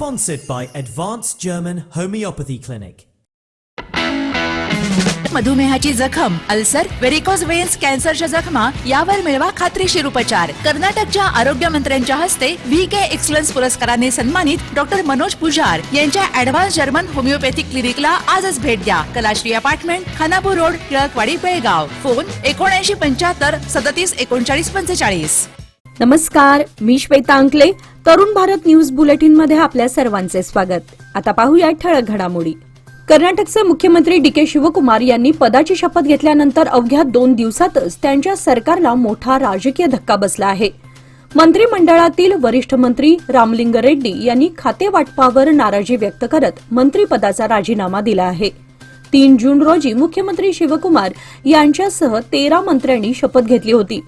Sponsored by Advanced German Homeopathy Clinic. मधुमेहाची जखम, ulcer, varicose veins, कॅन्सरच्या जखमा यावर मिळवा खात्रीशीर उपचार. कर्नाटकच्या आरोग्य मंत्र्यांच्या हस्ते VK एक्सलन्स पुरस्काराने सन्मानित डॉक्टर मनोज पुजार यांच्या ॲडव्हान्स जर्मन होमिओपॅथिक क्लिनिकला आजच भेट द्या. Kalashree apartment, Khanapur road, Tilakwadi, Belgaum. Phone 7975 37 39 45. नमस्कार, मी श्वेता अंकले. तरुण भारत न्यूज बुलेटिन मध्ये आपल्या सर्वांचे स्वागत. आता पाहूया ठळक घडामोडी. कर्नाटकचे मुख्यमंत्री DK शिवकुमार यांनी पदाची शपथ घेतल्यानंतर अवघ्या 2 दिवसातच त्यांच्या सरकारला मोठा राजकीय धक्का बसला आहे. मंत्रिमंडळातील वरिष्ठ मंत्री रामलिंग रेड्डी यांनी खाते वाटपावर नाराजी व्यक्त करत मंत्रिपदाचा राजीनामा दिला आहे. 3 जून रोजी मुख्यमंत्री शिवकुमार यांच्यासह 13 मंत्र्यांनी शपथ घेतली होती.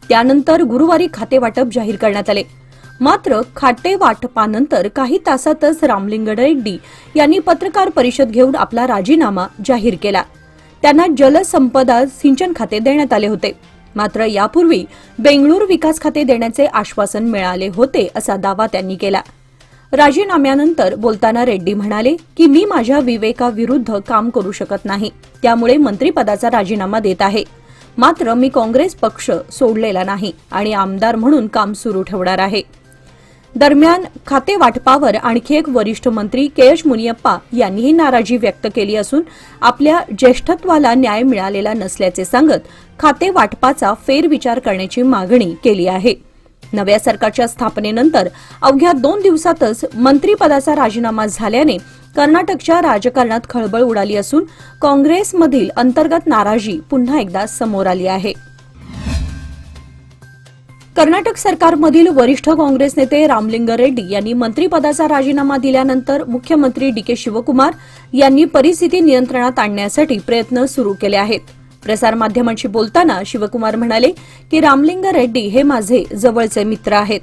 त्यानंतर गुरुवारी खातेवाटप जाहीर करण्यात आले. मात्र खातेवाटपानंतर काही तासातच रामलिंग रेड्डी यांनी पत्रकार परिषद घेऊन आपला राजीनामा जाहीर केला. त्यांना जलसंपदा सिंचन खाते देण्यात आले होते. मात्र यापूर्वी बेंगळूर विकास खाते देण्याचे आश्वासन मिळाले होते असा दावा त्यांनी केला. राजीनाम्यानंतर बोलताना रेड्डी म्हणाले की मी माझ्या विवेकाविरुद्ध काम करू शकत नाही, त्यामुळे मंत्रिपदाचा राजीनामा देत आहे. मात्र मी काँग्रेस पक्ष सोडलेला नाही आणि आमदार म्हणून काम सुरू ठेवणार आहे. दरम्यान खाते वाटपावर आणखी एक वरिष्ठ मंत्री KH मुनियप्पा यांनीही नाराजी व्यक्त केली असून आपल्या ज्येष्ठत्वाला न्याय मिळालेला नसल्याचे सांगत खाते वाटपाचा फेरविचार करण्याची मागणी केली आहे. नव्या सरकारच्या स्थापनेनंतर अवघ्या 2 दिवसातच मंत्रिपदाचा राजीनामा झाल्याने कर्नाटकच्या राजकारणात खळबळ उडाली असून काँग्रेसमधील अंतर्गत नाराजी पुन्हा एकदा समोर आली आहे. कर्नाटक सरकारमधील वरिष्ठ काँग्रेस नेते रामलिंग रेड्डी यांनी मंत्रिपदाचा राजीनामा दिल्यानंतर मुख्यमंत्री DK शिवकुमार यांनी परिस्थिती नियंत्रणात आणण्यासाठी प्रयत्न सुरू केले आहेत. प्रसारमाध्यमांशी बोलताना शिवकुमार म्हणाले की रामलिंग रेड्डी हे माझे जवळचे मित्र आहेत.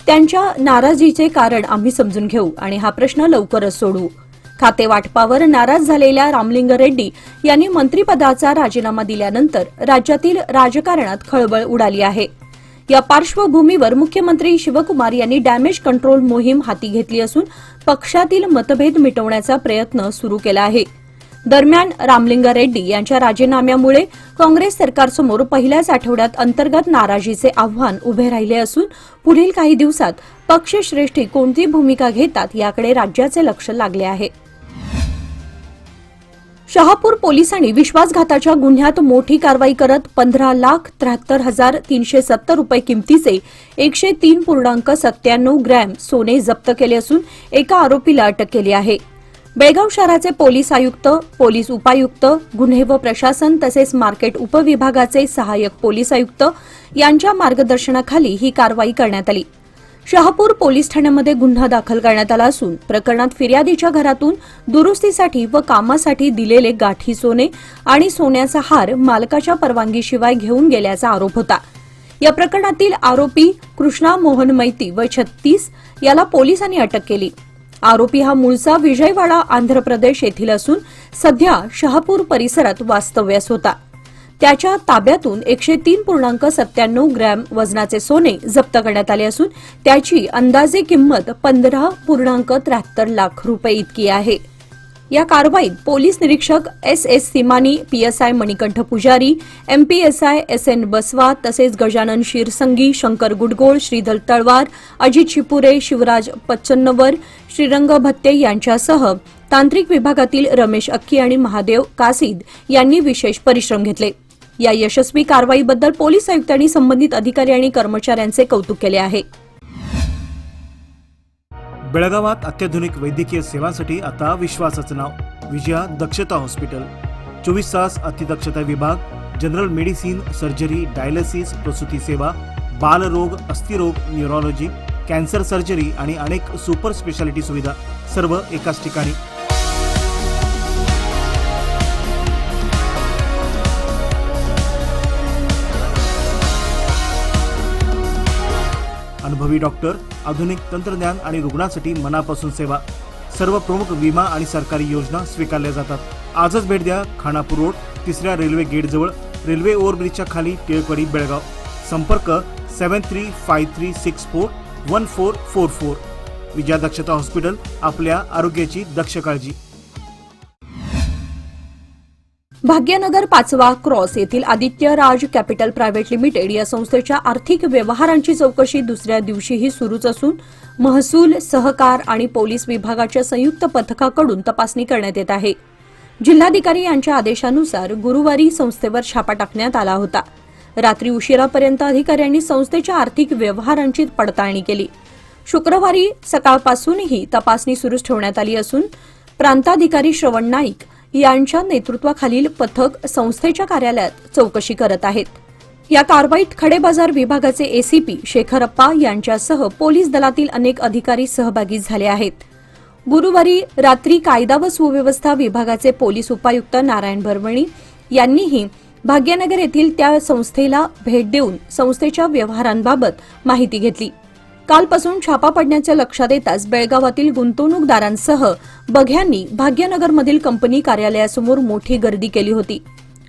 त्यांच्या नाराजीचे कारण आम्ही समजून घेऊ आणि हा प्रश्न लवकरच सोडवू. खाते वाटपावर नाराज झालेल्या रामलिंग रेड्डी यांनी मंत्रिपदाचा राजीनामा दिल्यानंतर राज्यातील राजकारणात खळबळ उडाली आहे. या पार्श्वभूमीवर मुख्यमंत्री शिवकुमार यांनी डॅमेज कंट्रोल मोहीम हाती घेतली असून पक्षातील मतभेद मिटवण्याचा प्रयत्न सुरू केला आहे. दरम्यान रामलिंग रेड्डी यांच्या राजीनाम्यामुळे काँग्रेस सरकारसमोर पहिल्याच आठवड्यात अंतर्गत नाराजीचे आव्हान उभे राहिले असून पुढील काही दिवसात पक्षश्रेष्ठी कोणती भूमिका घेतात याकडे राज्याचे लक्ष लागले आहे. शहापूर पोलिसांनी विश्वासघाताच्या गुन्ह्यात मोठी कारवाई करत 15,73,370 रुपये किमतीचे 103.97 ग्रॅम सोने जप्त केले असून एका आरोपीला अटक केली आहे. बेळगाव शहराचे पोलीस आयुक्त, पोलीस उपायुक्त, गुन्हे व प्रशासन तसेच मार्केट उपविभागाचे सहाय्यक पोलीस आयुक्त यांच्या मार्गदर्शनाखाली ही कारवाई करण्यात आली. शहापूर पोलीस ठाण्यामध्ये गुन्हा दाखल करण्यात आला असून प्रकरणात फिर्यादीच्या घरातून दुरुस्तीसाठी व कामासाठी दिलेले गाठी सोने आणि सोन्याचा हार मालकाच्या परवानगीशिवाय घेऊन गेल्याचा आरोप होता. या प्रकरणातील आरोपी कृष्णा मोहन मैती व 36 याला पोलिसांनी अटक केली. आरोपी हा मूळचा विजयवाडा, आंध्र प्रदेश येथील असून सध्या शहापूर परिसरात वास्तव्यास होता. त्याच्या ताब्यातून 103.97 ग्रॅम वजनाचे सोने जप्त करण्यात आले असून त्याची अंदाजे किंमत 15.73 लाख रुपये इतकी आहे. या कारवाईत पोलीस निरीक्षक SS सिमानी, PSI मणिकंठ पुजारी, MPSI SN बसवा तसेच गजानन शिरसंगी, शंकर गुडगोळ, श्रीधर तळवार, अजित शिपुरे, शिवराज पच्चन्नवर, श्रीरंग भत्ते यांच्यासह तांत्रिक विभागातील रमेश अक्की आणि महादेव कासीद यांनी विशेष परिश्रम घेतले. या यशस्वी कारवाईबद्दल पोलीस आयुक्तांनी संबंधित अधिकारी आणि कर्मचाऱ्यांचे कौतुक केले आहे. बेळगावात अत्याधुनिक वैद्यकीय सेवांसाठी आता विश्वासाचं नाव विजया दक्षता हॉस्पिटल. 24 तास अतिदक्षता विभाग, जनरल मेडिसिन, सर्जरी, डायलिसिस, प्रसूती सेवा, बालरोग, अस्थिरोग, न्यूरोलॉजी, कॅन्सर सर्जरी आणि अनेक सुपर स्पेशालिटी सुविधा सर्व एकाच ठिकाणी. अनुभवी डॉक्टर, आधुनिक तंत्रज्ञान आणि रुग्णांसाठी मनापासून सेवा. सर्व प्रमुख विमा आणि सरकारी योजना स्वीकारल्या जातात. आजच भेट द्या. खानापूर रोड, 3ऱ्या रेल्वे गेट जवळ, रेल्वे ओव्हरब्रिजच्या खाली, टिळकवाडी, बेळगाव. संपर्क 7353641444. विजया दक्षता हॉस्पिटल, आपल्या आरोग्याची दक्ष काळजी. भाग्यनगर 5वा क्रॉस येथील Aditya Raj capital private limited या संस्थेच्या आर्थिक व्यवहारांची चौकशी दुसऱ्या दिवशीही सुरूच असून महसूल, सहकार आणि पोलीस विभागाच्या संयुक्त पथकाकडून तपासणी करण्यात येत आहे. जिल्हाधिकारी यांच्या आदेशानुसार गुरुवारी संस्थेवर छापा टाकण्यात आला होता. रात्री उशिरापर्यंत अधिकाऱ्यांनी संस्थेच्या आर्थिक व्यवहारांची पडताळणी केली. शुक्रवारी सकाळपासूनही तपासणी सुरूच ठेवण्यात आली असून प्रांताधिकारी श्रवण नाईक यांच्या नेतृत्वाखालील पथक संस्थेच्या कार्यालयात चौकशी करत आहेत. या कारवाईत खडेबाजार विभागाचे एसीपी शेखरप्पा यांच्यासह पोलीस दलातील अनेक अधिकारी सहभागी झाले आहेत. गुरुवारी रात्री कायदा व सुव्यवस्था विभागाचे पोलीस उपायुक्त नारायण भरवणी यांनीही भाग्यनगर येथील त्या संस्थेला भेट देऊन संस्थेच्या व्यवहारांबाबत माहिती घेतली. कालपासून छापा पडण्याचे लक्षात येताच बेळगावातील गुंतवणूकदारांसह बघ्यांनी भाग्यनगरमधील कंपनी कार्यालयासमोर मोठी गर्दी केली होती.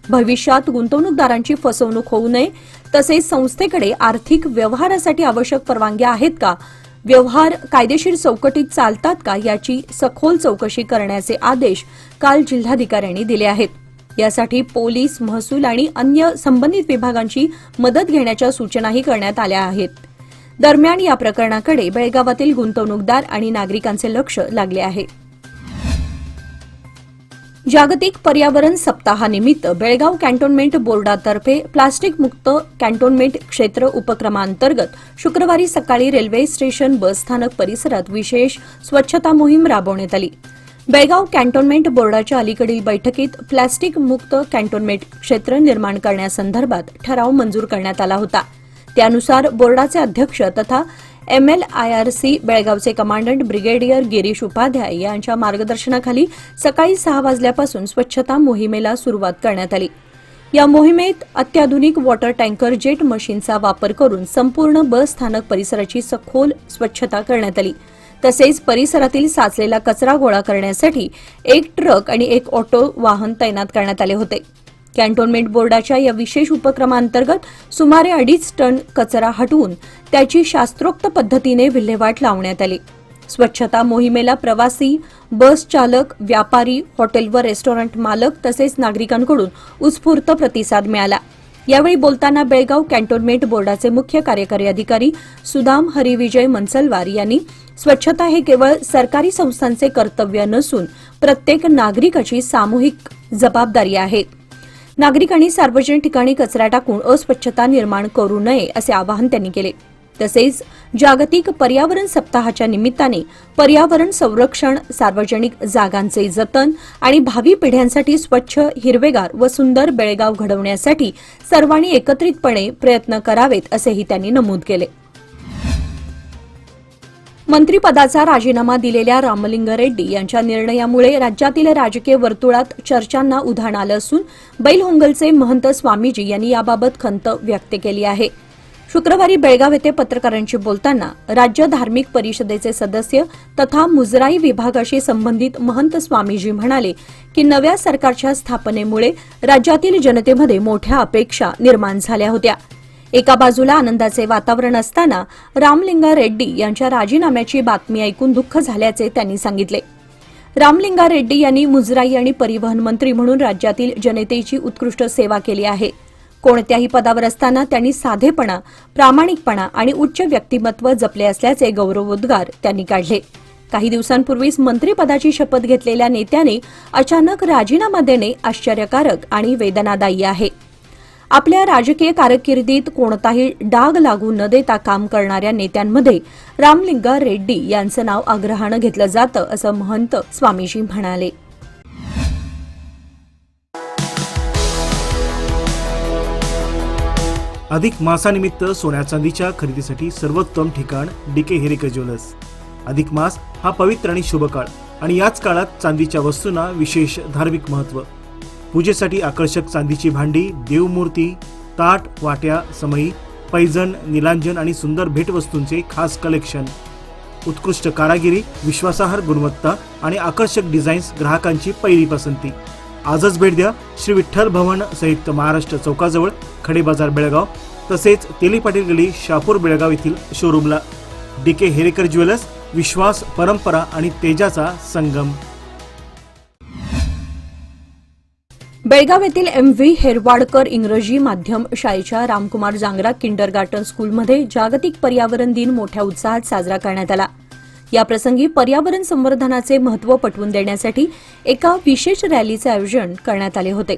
भविष्यात गुंतवणूकदारांची फसवणूक होऊ नये तसेच संस्थेकडे आर्थिक व्यवहारासाठी आवश्यक परवानग्या आहेत का, व्यवहार कायदेशीर चौकटीत चालतात का याची सखोल चौकशी करण्याचे आदेश काल जिल्हाधिकाऱ्यांनी दिले आहेत. यासाठी पोलीस, महसूल आणि अन्य संबंधित विभागांची मदत घेण्याच्या सूचनाही करण्यात आल्या आहेत. दरम्यान या प्रकरणाकडे बेळगावातील गुंतवणूकदार आणि नागरिकांचे लक्ष लागले आहे. जागतिक पर्यावरण सप्ताहानिमित्त बेळगाव कॅन्टोन्मेंट बोर्डातर्फे प्लास्टिक मुक्त कॅन्टोन्मेंट क्षेत्र उपक्रमांतर्गत शुक्रवारी सकाळी रेल्वे स्टेशन बस स्थानक परिसरात विशेष स्वच्छता मोहीम राबवण्यात आली. बेळगाव कॅन्टोन्मेंट बोर्डाच्या अलीकडील बैठकीत प्लास्टिक मुक्त कॅन्टोन्मेंट क्षेत्र निर्माण करण्यासंदर्भात ठराव मंजूर करण्यात आला होता. त्यानुसार बोर्डाचे अध्यक्ष तथा MLIRC बेळगावचे कमांडंट ब्रिगेडियर गिरीश उपाध्याय यांच्या मार्गदर्शनाखाली सकाळी 6 वाजल्यापासून स्वच्छता मोहिमेला सुरुवात करण्यात आली. या मोहिमेत अत्याधुनिक वॉटर टँकर जेट मशीनचा वापर करून संपूर्ण बस स्थानक परिसराची सखोल स्वच्छता करण्यात आली. तसेच परिसरातील साचलेला कचरा गोळा करण्यासाठी 1 ट्रक आणि 1 ऑटो वाहन तैनात करण्यात आले होते. कॅन्टोन्मेंट बोर्डाच्या या विशेष उपक्रमांतर्गत सुमारे 2.5 टन कचरा हटवून त्याची शास्त्रोक्त पद्धतीने विल्हेवाट लावण्यात आली. स्वच्छता मोहिमेला प्रवासी, बस चालक, व्यापारी, हॉटेल व रेस्टॉरंट मालक तसेच नागरिकांकडून उत्स्फूर्त प्रतिसाद मिळाला. यावेळी बोलताना बेळगाव कॅन्टोन्मेंट बोर्डाचे मुख्य कार्यकारी अधिकारी सुदाम हरिविजय मनसलवार यांनी स्वच्छता हे केवळ सरकारी संस्थांचे कर्तव्य नसून प्रत्येक नागरिकाची सामूहिक जबाबदारी आहे. नागरिकांनी सार्वजनिक ठिकाणी कचरा टाकून अस्वच्छता निर्माण करू नये असे आवाहन त्यांनी केले. तसेच जागतिक पर्यावरण सप्ताहाच्या निमित्ताने पर्यावरण संरक्षण, सार्वजनिक जागांचे जतन आणि भावी पिढ्यांसाठी स्वच्छ, हिरवेगार व सुंदर बेळगाव घडवण्यासाठी सर्वांनी एकत्रितपणे प्रयत्न करावेत असेही त्यांनी नमूद केले. मंत्रिपदाचा राजीनामा दिलेल्या रामलिंगारेड्डी यांच्या निर्णयामुळे राज्यातील राजकीय वर्तुळात चर्चांना उधाण आलं असून बैलहोंगलचे महंत स्वामीजी यांनी याबाबत खंत व्यक्त केली आहे. शुक्रवारी बेळगाव येथे पत्रकारांशी बोलताना राज्य धार्मिक परिषदेचे सदस्य तथा मुजराई विभागाशी संबंधित महंत स्वामीजी म्हणाले की नव्या सरकारच्या स्थापनेमुळे राज्यातील जनतेमध्ये मोठ्या अपेक्षा निर्माण झाल्या होत्या. एका बाजूला आनंदाचे वातावरण असताना रामलिंगा रेड्डी यांच्या राजीनाम्याची बातमी ऐकून दुःख झाल्याचे त्यांनी सांगितले. रामलिंगा रेड्डी यांनी मुजराई आणि परिवहन मंत्री म्हणून राज्यातील जनतेची उत्कृष्ट सेवा केली आहे. कोणत्याही पदावर असताना त्यांनी साधेपणा, प्रामाणिकपणा आणि उच्च व्यक्तिमत्व जपले असल्याचे गौरवोद्गार त्यांनी काढले. काही दिवसांपूर्वीच मंत्रिपदाची शपथ घेतलेल्या नेत्याने अचानक राजीनामा देणे आश्चर्यकारक आणि वेदनादायी आहे. आपल्या राजकीय कारकिर्दीत कोणताही डाग लागू न देता काम करणाऱ्या नेत्यांमध्ये रामलिंगा रेड्डी यांचं नाव आग्रहानं घेतलं जातं असं महंत स्वामीजी म्हणाले. अधिक मासानिमित्त सोन्या चांदीच्या खरेदीसाठी सर्वोत्तम ठिकाण DK हेरेकर ज्वेलर्स. अधिक मास हा पवित्र आणि शुभ काळ आणि याच काळात चांदीच्या वस्तूंना विशेष धार्मिक महत्त्व. पूजेसाठी आकर्षक चांदीची भांडी, देवमूर्ती, ताट, वाट्या, समई, पैजण, निलांजन आणि सुंदर भेटवस्तूंचे खास कलेक्शन. उत्कृष्ट कारागिरी, विश्वासार्ह गुणवत्ता आणि आकर्षक डिझाईन्स ग्राहकांची पहिली पसंती. आजच भेट द्या श्री विठ्ठल भवन संयुक्त महाराष्ट्र चौकाजवळ खडेबाजार बेळगाव, तसेच तेली पाटील गली, शापूर बेळगाव येथील शोरूमला. DK हेरेकर ज्वेलर्स, विश्वास, परंपरा आणि तेजाचा संगम. बेळगाव येथील MV हेरवाडकर इंग्रजी माध्यम शाळेच्या रामकुमार जांगरा किंडरगार्टन स्कूलमध्ये जागतिक पर्यावरण दिन मोठ्या उत्साहात साजरा करण्यात आला. याप्रसंगी पर्यावरण संवर्धनाचे महत्त्व पटवून देण्यासाठी एका विशेष रॅलीचे आयोजन करण्यात आले होते.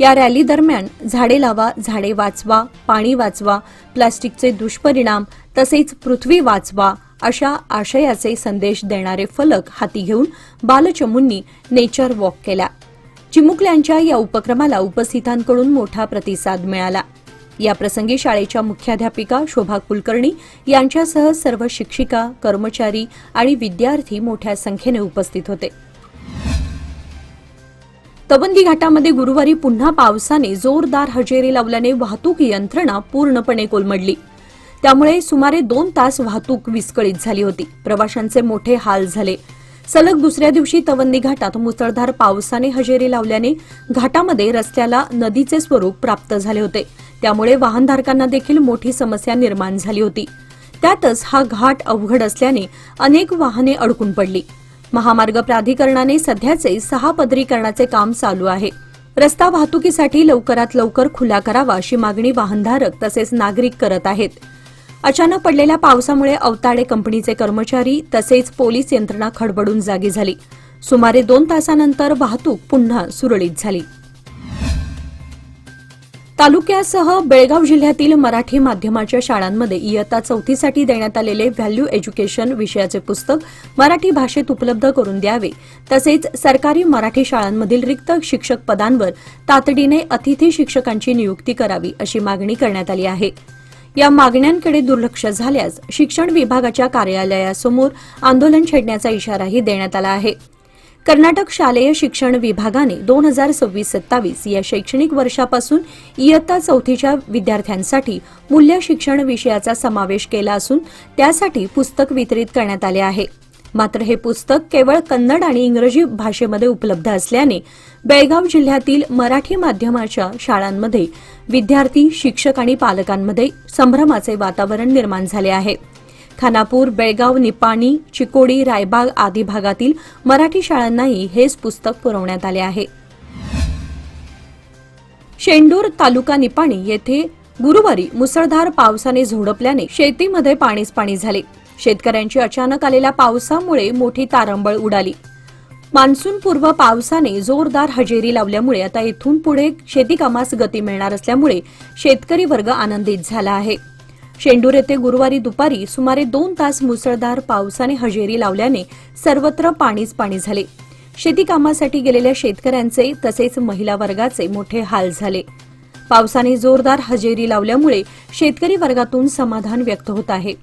या रॅली दरम्यान झाडे लावा, झाडे वाचवा, पाणी वाचवा, प्लास्टिकचे दुष्परिणाम तसेच पृथ्वी वाचवा अशा आशयाचे संदेश देणारे फलक हाती घेऊन बालचमूंनी नेचर वॉक केला. चिमुकल्यांच्या या उपक्रमाला उपस्थितांकडून मोठा प्रतिसाद मिळाला. याप्रसंगी शाळेच्या मुख्याध्यापिका शोभा कुलकर्णी यांच्यासह सर्व शिक्षिका, कर्मचारी आणि विद्यार्थी मोठ्या संख्येने उपस्थित होते. तवंदी घाटामध्ये गुरुवारी पुन्हा पावसाने जोरदार हजेरी लावल्याने वाहतूक यंत्रणा पूर्णपणे कोलमडली. त्यामुळे सुमारे 2 तास वाहतूक विस्कळीत झाली होती. प्रवाशांचे मोठे हाल झाले. सलग दुसऱ्या दिवशी तवंदी घाटात मुसळधार पावसाने हजेरी लावल्याने घाटामध्ये रस्त्याला नदीचे स्वरूप प्राप्त झाले होते. त्यामुळे वाहनधारकांना देखील मोठी समस्या निर्माण झाली होती. त्यातच हा घाट अवघड असल्याने अनेक वाहने अडकून पडली. महामार्ग प्राधिकरणाने सध्याचे 6 पदरीकरणाचे काम चालू आहे. रस्ता वाहतुकीसाठी लवकरात लवकर खुला करावा अशी मागणी वाहनधारक तसेच नागरिक करत आहेत. अचानक पडलेल्या पावसामुळे अवताडे कंपनीचे कर्मचारी तसेच पोलीस यंत्रणा खडबडून जागी झाली. सुमारे 2 तासानंतर वाहतूक पुन्हा सुरळीत झाली. तालुक्यासह बेळगाव जिल्ह्यातील मराठी माध्यमाच्या शाळांमध्ये इयत्ता 4थी साठी देण्यात आलेले व्हॅल्यू एज्युकेशन विषयाचे पुस्तक मराठी भाषेत उपलब्ध करून द्यावे तसेच सरकारी मराठी शाळांमधील रिक्त शिक्षक पदांवर तातडीने अतिथी शिक्षकांची नियुक्ती करावी अशी मागणी करण्यात आली आहे. या मागण्यांकडे दुर्लक्ष झाल्यास शिक्षण विभागाच्या कार्यालयासमोर आंदोलन छेडण्याचा इशाराही देण्यात आला आहे. कर्नाटक शालेय शिक्षण विभागाने 2026-27 या शैक्षणिक वर्षापासून इयत्ता 4थीच्या विद्यार्थ्यांसाठी मूल्य शिक्षण विषयाचा समावेश केला असून त्यासाठी पुस्तक वितरित करण्यात आले आहे. मात्र हे पुस्तक केवळ कन्नड आणि इंग्रजी भाषेमध्ये उपलब्ध असल्याने बेळगाव जिल्ह्यातील मराठी माध्यमाच्या शाळांमध्ये विद्यार्थी, शिक्षक आणि पालकांमध्ये संभ्रमाचे वातावरण निर्माण झाले आहे. खानापूर, बेळगाव, निपाणी, चिकोडी, रायबाग आदी भागातील मराठी शाळांनाही हेच पुस्तक पुरवण्यात आले आहे. शेंडूर तालुका निपाणी येथे गुरुवारी मुसळधार पावसाने झोडपल्याने शेतीमध्ये पाणीच पाणी झाले. शेतकऱ्यांची अचानक आलेल्या पावसामुळे मोठी तारंबळ उडाली. मान्सूनपूर्व पावसाने जोरदार हजेरी लावल्यामुळे आता इथून पुढे शेतीकामास गती मिळणार असल्यामुळे शेतकरी वर्ग आनंदित झाला आहे. शेंडूर येथे गुरुवारी दुपारी सुमारे 2 तास मुसळधार पावसाने हजेरी लावल्याने सर्वत्र पाणीच पाणी झाले. शेती कामासाठी गेलेल्या शेतकऱ्यांचे तसेच महिला वर्गाचे मोठे हाल झाले. पावसाने जोरदार हजेरी लावल्यामुळे शेतकरी वर्गातून समाधान व्यक्त होत आहे.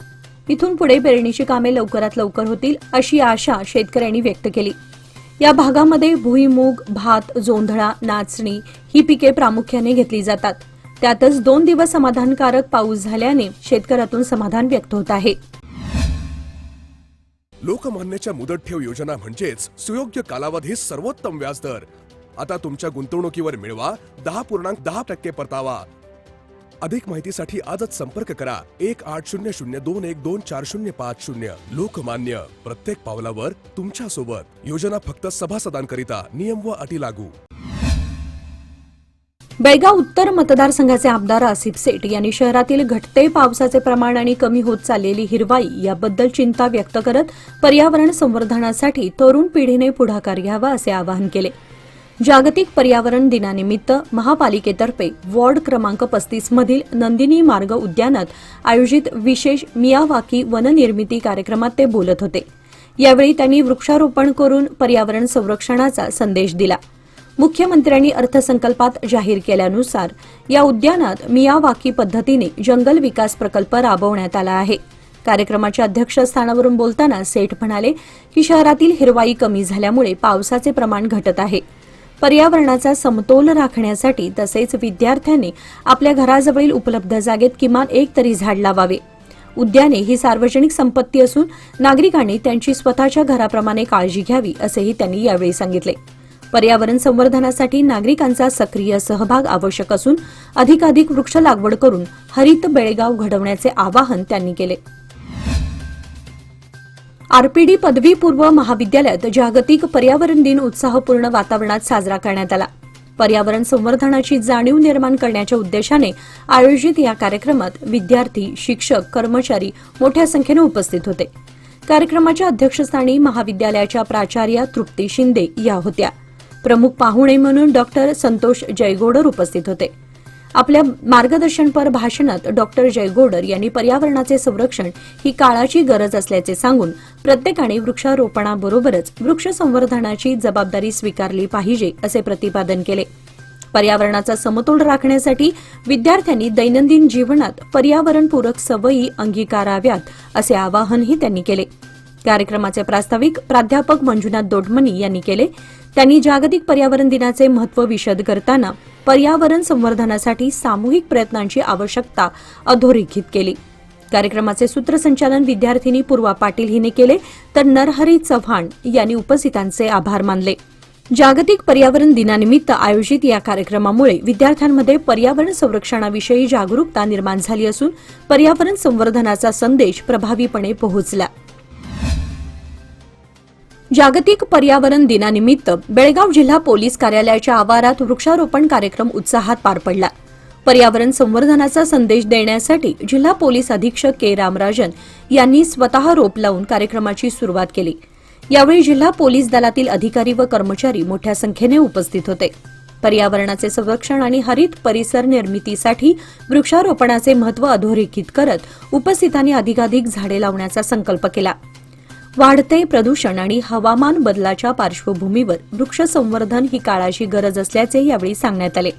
इथून पुढे पेरणीची कामे लवकरात लवकर होतील अशी आशा शेतकऱ्यांनी व्यक्त केली. या भागामध्ये भुईमूग, भात, जोंधळा, नाचणी ही पिके प्रामुख्याने घेतली जातात. त्यातच 2 दिवस समाधानकारक पाऊस झाल्याने शेतकऱ्यातून समाधान व्यक्त होत आहे. लोकमान्यच्या मुदत ठेव योजना म्हणजेच सुयोग्य कालावधीत सर्वोत्तम व्याजदर. आता तुमच्या गुंतवणुकीवर मिळवा 10.10% परतावा. अधिक माहितीसाठी आजच संपर्क करा 1800212405. लोकमान्य, प्रत्येक पावलावर तुमच्या सोबत. योजना फक्त सभासदांकरिता. नियम व अटी लागू. बेळगाव उत्तर मतदारसंघाचे आमदार आसिफ सेठ यांनी शहरातील घटते पावसाचे प्रमाण आणि कमी होत चाललेली हिरवाई याबद्दल चिंता व्यक्त करत पर्यावरण संवर्धनासाठी तरुण पिढीने पुढाकार घ्यावा असे आवाहन केले. जागतिक पर्यावरण दिनानिमित्त महापालिकेतर्फे वॉर्ड क्रमांक 35 मधील नंदिनी मार्ग उद्यानात आयोजित विशेष मियावाकी वननिर्मिती कार्यक्रमात ते बोलत होते. यावेळी त्यांनी वृक्षारोपण करून पर्यावरण संरक्षणाचा संदेश दिला. मुख्यमंत्र्यांनी अर्थसंकल्पात जाहीर केल्यानुसार या उद्यानात मियावाकी पद्धतीने जंगल विकास प्रकल्प राबवण्यात आला आहे. कार्यक्रमाच्या अध्यक्षस्थानावरून बोलताना सेठ म्हणाले की शहरातील हिरवाई कमी झाल्यामुळे पावसाचे प्रमाण घटत आहे. पर्यावरणाचा समतोल राखण्यासाठी तसेच विद्यार्थ्यांनी आपल्या घराजवळील उपलब्ध जागेत किमान एक तरी झाड लावावे. उद्याने ही सार्वजनिक संपत्ती असून नागरिकांनी त्यांची स्वतःच्या घराप्रमाणे काळजी घ्यावी असेही त्यांनी यावेळी सांगितले. पर्यावरण संवर्धनासाठी नागरिकांचा सक्रिय सहभाग आवश्यक असून अधिकाधिक वृक्ष लागवड करून हरित बेळगाव घडवण्याचे आवाहन त्यांनी केले. आरपीडी पदवीपूर्व महाविद्यालयात जागतिक पर्यावरण दिन उत्साहपूर्ण वातावरणात साजरा करण्यात आला. पर्यावरण संवर्धनाची जाणीव निर्माण करण्याच्या उद्देशाने आयोजित या कार्यक्रमात विद्यार्थी, शिक्षक, कर्मचारी मोठ्या संख्येने उपस्थित होते. कार्यक्रमाच्या अध्यक्षस्थानी महाविद्यालयाच्या प्राचार्या तृप्ती शिंदे या होत्या. प्रमुख पाहुणे म्हणून डॉक्टर संतोष जयगोडर उपस्थित होते. आपल्या मार्गदर्शनपर भाषणात डॉक्टर जयगोडर यांनी पर्यावरणाचे संरक्षण ही काळाची गरज असल्याचे सांगून प्रत्येकाने वृक्षारोपणाबरोबरच वृक्ष संवर्धनाची जबाबदारी स्वीकारली पाहिजे असे प्रतिपादन केले. पर्यावरणाचा समतोल राखण्यासाठी विद्यार्थ्यांनी दैनंदिन जीवनात पर्यावरणपूरक सवयी अंगीकाराव्यात असे आवाहनही त्यांनी केले. कार्यक्रमाचे प्रास्ताविक प्राध्यापक मंजुनाथ दोडमनी यांनी केले. त्यांनी जागतिक पर्यावरण दिनाचे महत्त्व विशद करताना पर्यावरण संवर्धनासाठी सामूहिक प्रयत्नांची आवश्यकता अधोरेखित केली. कार्यक्रमाचे सूत्रसंचालन विद्यार्थिनी पूर्वा पाटील हिने केले, तर नरहरी चव्हाण यांनी उपस्थितांचे आभार मानले. जागतिक पर्यावरण दिनानिमित्त आयोजित या कार्यक्रमामुळे विद्यार्थ्यांमध्ये पर्यावरण संरक्षणाविषयी जागरूकता निर्माण झाली असून पर्यावरण संवर्धनाचा संदेश प्रभावीपणे पोहोचला. जागतिक पर्यावरण दिनानिमित्त बेळगाव जिल्हा पोलीस कार्यालयाच्या आवारात वृक्षारोपण कार्यक्रम उत्साहात पार पडला. पर्यावरण संवर्धनाचा संदेश देण्यासाठी जिल्हा पोलीस अधीक्षक के रामराजन यांनी स्वतः रोप लावून कार्यक्रमाची सुरुवात केली. यावेळी जिल्हा पोलीस दलातील अधिकारी व कर्मचारी मोठ्या संख्येने उपस्थित होते. पर्यावरणाचे संरक्षण आणि हरित परिसर निर्मितीसाठी वृक्षारोपणाचे महत्त्व अधोरेखित करत उपस्थितांनी अधिकाधिक झाडे लावण्याचा संकल्प केला. वाढते प्रदूषण आणि हवामान बदलाच्या पार्श्वभूमीवर वृक्ष संवर्धन ही काळाची गरज असल्याचे यावेळी सांगण्यात आले.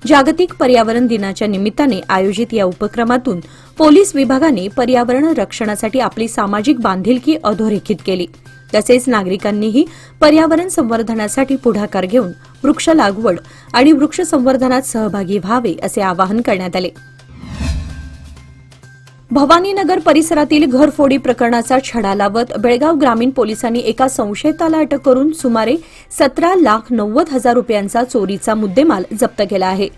जागतिक पर्यावरण दिनाच्या निमित्ताने आयोजित या उपक्रमातून पोलीस विभागाने पर्यावरण रक्षणासाठी आपली सामाजिक बांधिलकी अधोरेखित केली. तसेच नागरिकांनीही पर्यावरण संवर्धनासाठी पुढाकार घेऊन वृक्ष लागवड आणि वृक्ष संवर्धनात सहभागी व्हावे असे आवाहन करण्यात आले. भवानीनगर परिसरातील घरफोडी प्रकरणाचा छडा लावत बेळगाव ग्रामीण पोलिसांनी एका संशयिताला अटक करून सुमारे 17,90,000 रुपयांचा चोरीचा मुद्देमाल जप्त केला आहे.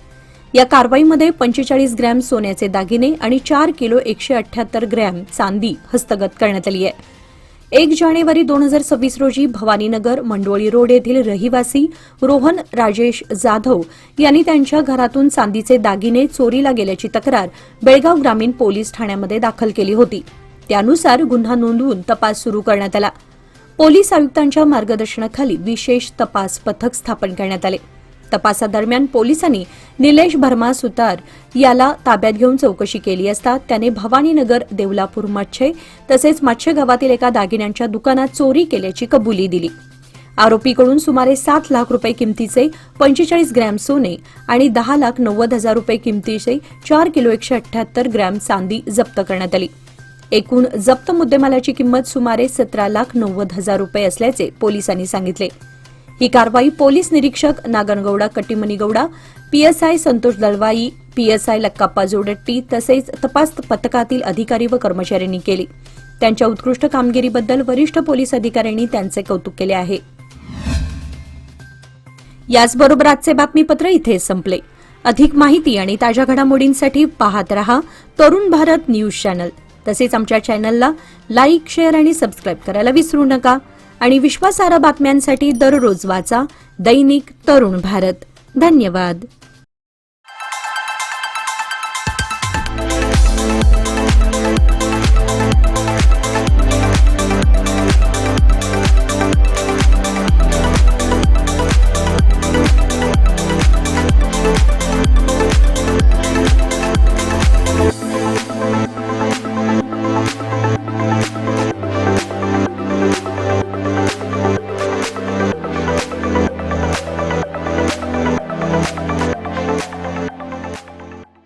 या कारवाईमध्ये 45 ग्रॅम सोन्याचे दागिने आणि 4 किलो 178 ग्रॅम चांदी हस्तगत करण्यात आली आहे. 1 जानेवारी 2026 रोजी भवानीनगर मंडोळी रोड येथील रहिवासी रोहन राजेश जाधव यांनी त्यांच्या घरातून चांदीचे दागिने चोरीला गेल्याची तक्रार बेळगाव ग्रामीण पोलीस ठाण्यामध्ये दाखल केली होती. त्यानुसार गुन्हा नोंदवून तपास सुरू करण्यात आला. पोलीस आयुक्तांच्या मार्गदर्शनाखाली विशेष तपास पथक स्थापन करण्यात आले. तपासादरम्यान पोलिसांनी निलेश भरमा सुतार याला ताब्यात घेऊन चौकशी केली असता त्याने भवानीनगर देवलापूर मच्छे तसेच मच्छे गावातील एका दागिन्यांच्या दुकानात चोरी केल्याची कबुली दिली. आरोपीकडून सुमारे 7 लाख रुपये किमतीचे 45 ग्रॅम सोने आणि 10,90,000 रुपये किमतीचे 4 किलो 178 ग्रॅम चांदी जप्त करण्यात आली. एकूण जप्त मुद्देमालाची किंमत सुमारे 17,90,000 रुपये असल्याचे पोलिसांनी सांगितले. ही कारवाई पोलीस निरीक्षक नागनगौडा कट्टीमनीगौडा, पीएसआय संतोष दळवाई, पीएसआय लक्काप्पा जोडट्टी तसेच तपास पथकातील अधिकारी व कर्मचाऱ्यांनी केली. त्यांच्या उत्कृष्ट कामगिरीबद्दल वरिष्ठ पोलीस अधिकाऱ्यांनी त्यांचे कौतुक केले आहे. याचबरोबर आजचे बातमीपत्र इथे संपले. अधिक माहिती आणि ताज्या घडामोडींसाठी पाहत रहा तरुण भारत न्यूज चॅनल. तसेच आमच्या चॅनलला लाईक, शेअर आणि सबस्क्राईब करायला विसरू नका. आणि विश्वासार्ह बातम्यांसाठी दररोज वाचा दैनिक तरुण भारत. धन्यवाद.